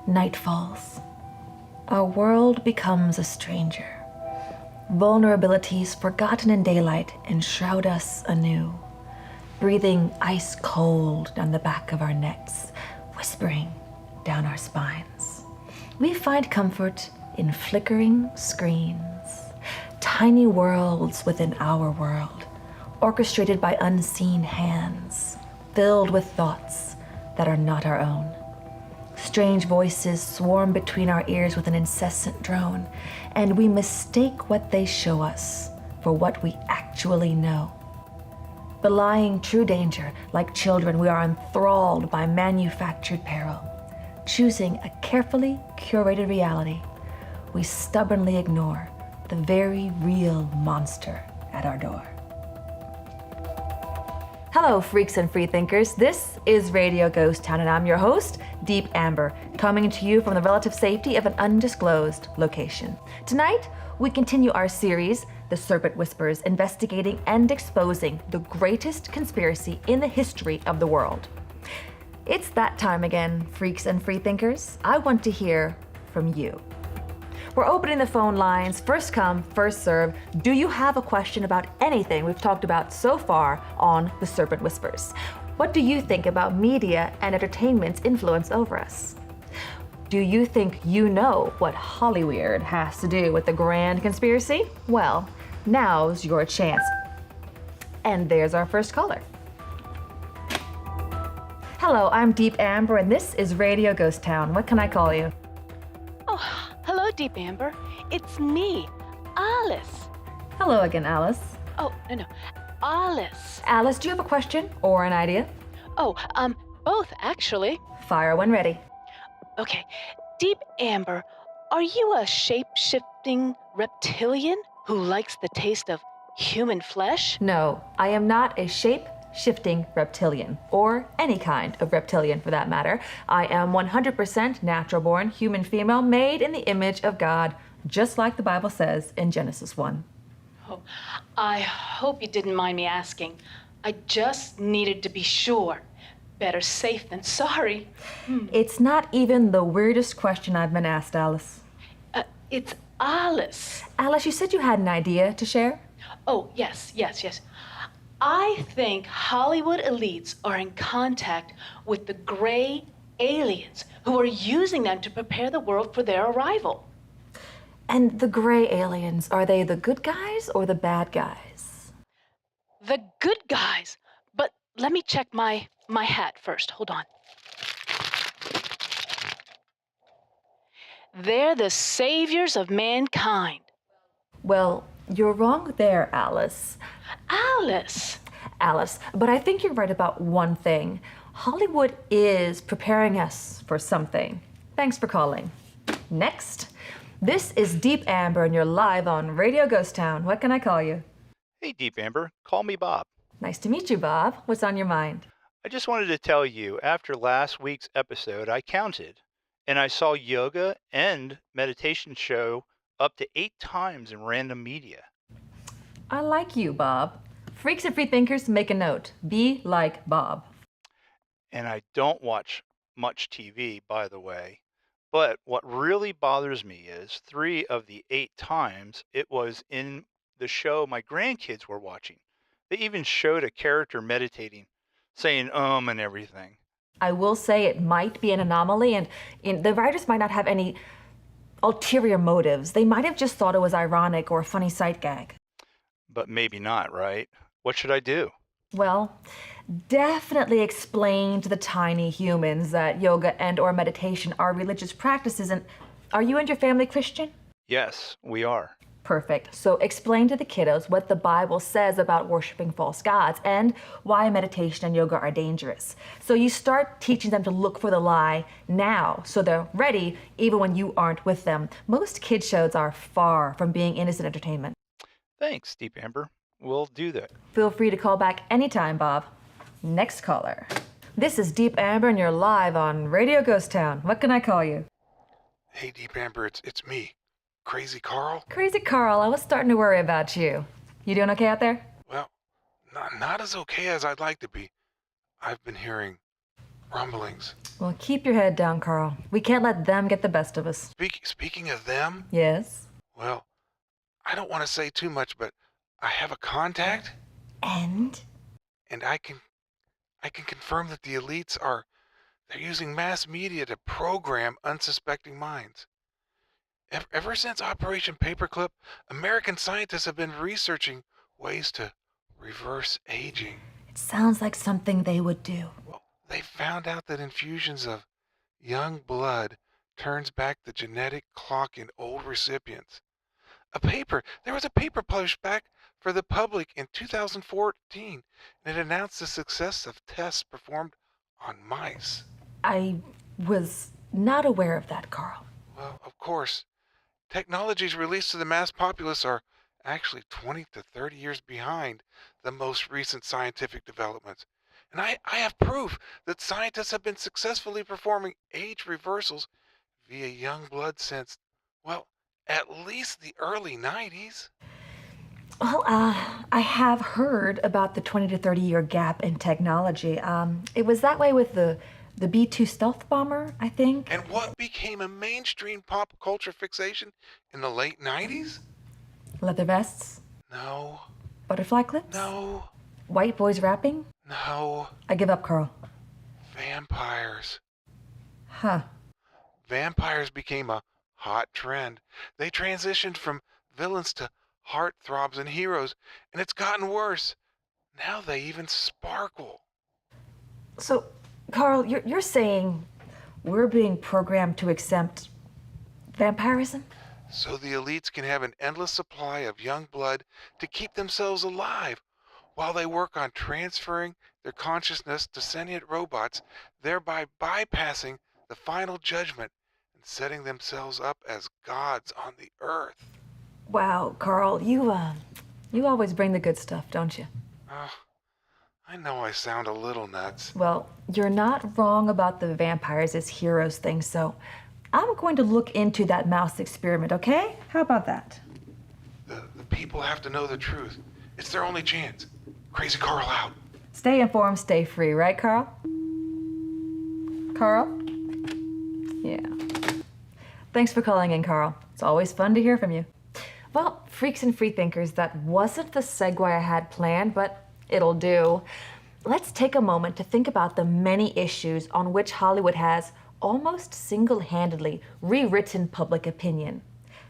Night falls. Our world becomes a stranger. Vulnerabilities forgotten in daylight enshroud us anew, breathing ice cold down the back of our necks, whispering down our spines. We find comfort in flickering screens, tiny worlds within our world, orchestrated by unseen hands, filled with thoughts that are not our own. Strange voices swarm between our ears with an incessant drone, and we mistake what they show us for what we actually know. Belying true danger, like children, we are enthralled by manufactured peril. Choosing a carefully curated reality, we stubbornly ignore the very real monster at our door. Hello, freaks and freethinkers. This is Radio Ghost Town, and I'm your host, Deep Amber, coming to you from the relative safety of an undisclosed location. Tonight, we continue our series, The Serpent Whispers, investigating and exposing the greatest conspiracy in the history of the world. It's that time again, freaks and freethinkers. I want to hear from you. We're opening the phone lines. First come, first serve. Do you have a question about anything we've talked about so far on The Serpent Whispers? What do you think about media and entertainment's influence over us? Do you think you know what Hollyweird has to do with the grand conspiracy? Well, now's your chance. And there's our first caller. Hello, I'm Deep Amber, and this is Radio Ghost Town. What can I call you? Oh, hello, Deep Amber. It's me, Alice. Hello again, Alice. Oh, no, Alice. Alice, do you have a question or an idea? Oh, both, actually. Fire when ready. Okay, Deep Amber, are you a shape-shifting reptilian who likes the taste of human flesh? No, I am not a shape-shifting reptilian, or any kind of reptilian for that matter. I am 100% natural-born human female made in the image of God, just like the Bible says in Genesis 1. Oh, I hope you didn't mind me asking. I just needed to be sure. Better safe than sorry. It's not even the weirdest question I've been asked, Alice. It's Alice. Alice, you said you had an idea to share? Oh, yes. I think Hollywood elites are in contact with the gray aliens who are using them to prepare the world for their arrival. And the gray aliens, are they the good guys or the bad guys? The good guys. But let me check my hat first. Hold on. They're the saviors of mankind. Well, you're wrong there, Alice. Alice, but I think you're right about one thing. Hollywood is preparing us for something. Thanks for calling. Next. This is Deep Amber, and you're live on Radio Ghost Town. What can I call you? Hey, Deep Amber. Call me Bob. Nice to meet you, Bob. What's on your mind? I just wanted to tell you, after last week's episode, I counted, and I saw yoga and meditation show up to 8 times in random media. I like you, Bob. Freaks and freethinkers, make a note. Be like Bob. And I don't watch much TV, by the way. But what really bothers me is 3 of the 8 times it was in the show my grandkids were watching. They even showed a character meditating, saying and everything. I will say it might be an anomaly, and the writers might not have any ulterior motives. They might have just thought it was ironic or a funny sight gag. But maybe not, right? What should I do? Well, definitely explain to the tiny humans that yoga and or meditation are religious practices. And are you and your family Christian? Yes, we are. Perfect. So explain to the kiddos what the Bible says about worshiping false gods and why meditation and yoga are dangerous. So you start teaching them to look for the lie now so they're ready even when you aren't with them. Most kid shows are far from being innocent entertainment. Thanks, Deep Amber. We'll do that. Feel free to call back anytime, Bob. Next caller. This is Deep Amber, and you're live on Radio Ghost Town. What can I call you? Hey, Deep Amber, it's me, Crazy Carl. Crazy Carl, I was starting to worry about you. You doing okay out there? Well, not as okay as I'd like to be. I've been hearing rumblings. Well, keep your head down, Carl. We can't let them get the best of us. Speaking of them, Yes? well, I don't want to say too much, but I have a contact, And? and I can confirm that the elites they're using mass media to program unsuspecting minds. Ever since Operation Paperclip, American scientists have been researching ways to reverse aging. It sounds like something they would do. Well, they found out that infusions of young blood turns back the genetic clock in old recipients. There was a paper published back for the public in 2014, and it announced the success of tests performed on mice. I was not aware of that, Carl. Well, of course, technologies released to the mass populace are actually 20 to 30 years behind the most recent scientific developments. And I have proof that scientists have been successfully performing age reversals via young blood since, well, at least the early 90s. Well, I have heard about the 20 to 30 year gap in technology. It was that way with the B-2 stealth bomber, I think. And what became a mainstream pop culture fixation in the late 90s? Leather vests? No. Butterfly clips? No. White boys rapping? No. I give up, Carl. Vampires. Huh. Vampires became a hot trend. They transitioned from villains to heartthrobs and heroes, and it's gotten worse. Now they even sparkle. So, Carl, you're saying we're being programmed to accept vampirism? So the elites can have an endless supply of young blood to keep themselves alive while they work on transferring their consciousness to sentient robots, thereby bypassing the final judgment and setting themselves up as gods on the earth. Wow, Carl, you always bring the good stuff, don't you? Oh, I know I sound a little nuts. Well, you're not wrong about the vampires as heroes thing, so I'm going to look into that mouse experiment, okay? How about that? The people have to know the truth. It's their only chance. Crazy Carl out. Stay informed, stay free, right, Carl? Carl? Yeah. Thanks for calling in, Carl. It's always fun to hear from you. Well, freaks and freethinkers, that wasn't the segue I had planned, but it'll do. Let's take a moment to think about the many issues on which Hollywood has almost single-handedly rewritten public opinion.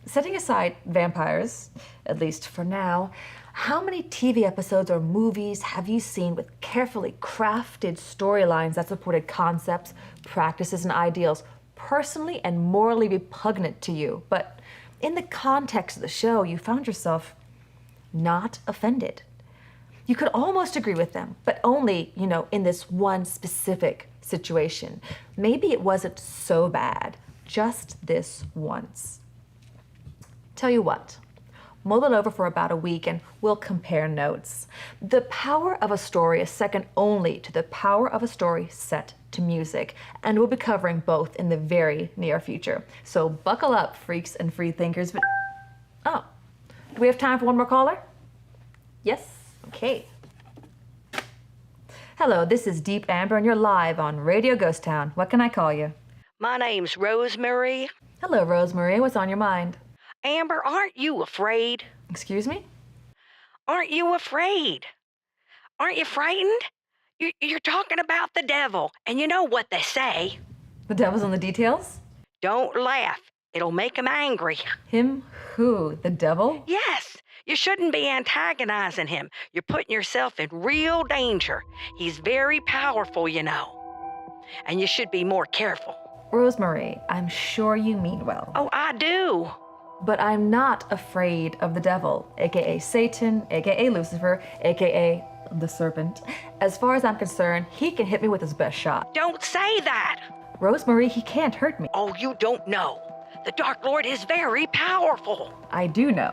Setting aside vampires, at least for now, how many TV episodes or movies have you seen with carefully crafted storylines that supported concepts, practices, and ideals personally and morally repugnant to you, but in the context of the show, you found yourself not offended? You could almost agree with them, but only, in this one specific situation. Maybe it wasn't so bad, just this once. Tell you what, mull it over for about a week and we'll compare notes. The power of a story is second only to the power of a story set to music, and we'll be covering both in the very near future. So buckle up, freaks and free thinkers. Oh, do we have time for one more caller? Yes? Okay. Hello, this is Deep Amber and you're live on Radio Ghost Town. What can I call you? My name's Rosemary. Hello, Rosemary. What's on your mind? Amber, aren't you afraid? Excuse me? Aren't you afraid? Aren't you frightened? You're talking about the devil, and you know what they say. The devil's in the details? Don't laugh. It'll make him angry. Him who? The devil? Yes, you shouldn't be antagonizing him. You're putting yourself in real danger. He's very powerful, and you should be more careful. Rosemary, I'm sure you mean well. Oh, I do. But I'm not afraid of the devil, aka Satan, aka Lucifer, aka the serpent. As far as I'm concerned, he can hit me with his best shot. Don't say that. Rosemary, he can't hurt me. Oh, you don't know. The Dark Lord is very powerful. I do know.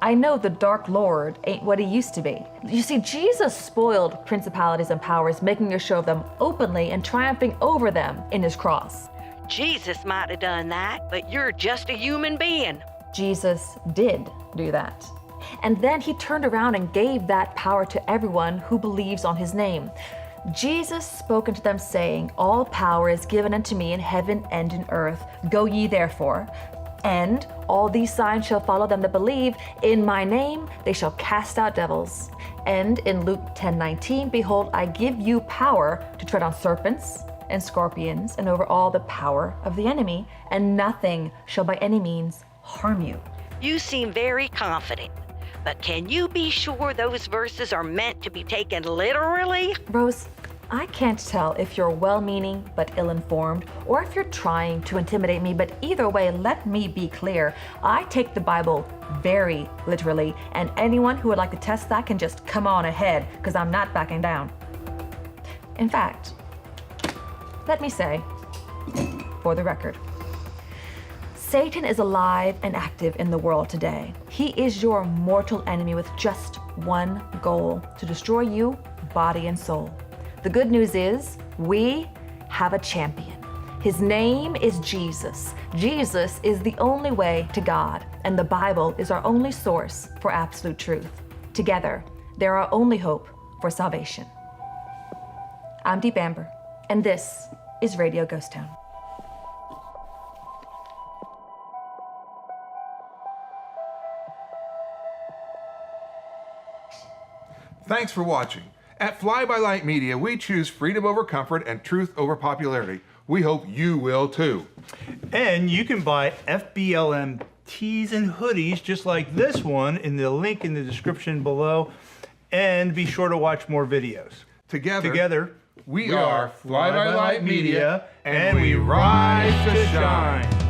I know the Dark Lord ain't what he used to be. You see, Jesus spoiled principalities and powers, making a show of them openly and triumphing over them in his cross. Jesus might have done that, but you're just a human being. Jesus did do that. And then he turned around and gave that power to everyone who believes on his name. Jesus spoke unto them, saying, All power is given unto me in heaven and in earth. Go ye therefore. And all these signs shall follow them that believe. In my name they shall cast out devils. And in Luke 10:19, behold, I give you power to tread on serpents and scorpions and over all the power of the enemy, and nothing shall by any means harm you. You seem very confident, but can you be sure those verses are meant to be taken literally? Rose, I can't tell if you're well-meaning but ill-informed, or if you're trying to intimidate me, but either way, let me be clear. I take the Bible very literally, and anyone who would like to test that can just come on ahead, because I'm not backing down. In fact, let me say, for the record, Satan is alive and active in the world today. He is your mortal enemy with just one goal: to destroy you, body and soul. The good news is we have a champion. His name is Jesus. Jesus is the only way to God, and the Bible is our only source for absolute truth. Together, they're our only hope for salvation. I'm Deep Amber, and this is Radio Ghost Town. Thanks for watching. At Fly By Light Media, we choose freedom over comfort and truth over popularity. We hope you will too. And you can buy FBLM tees and hoodies just like this one in the link in the description below. And be sure to watch more videos. Together, we are Fly By Light Media, and we rise to shine.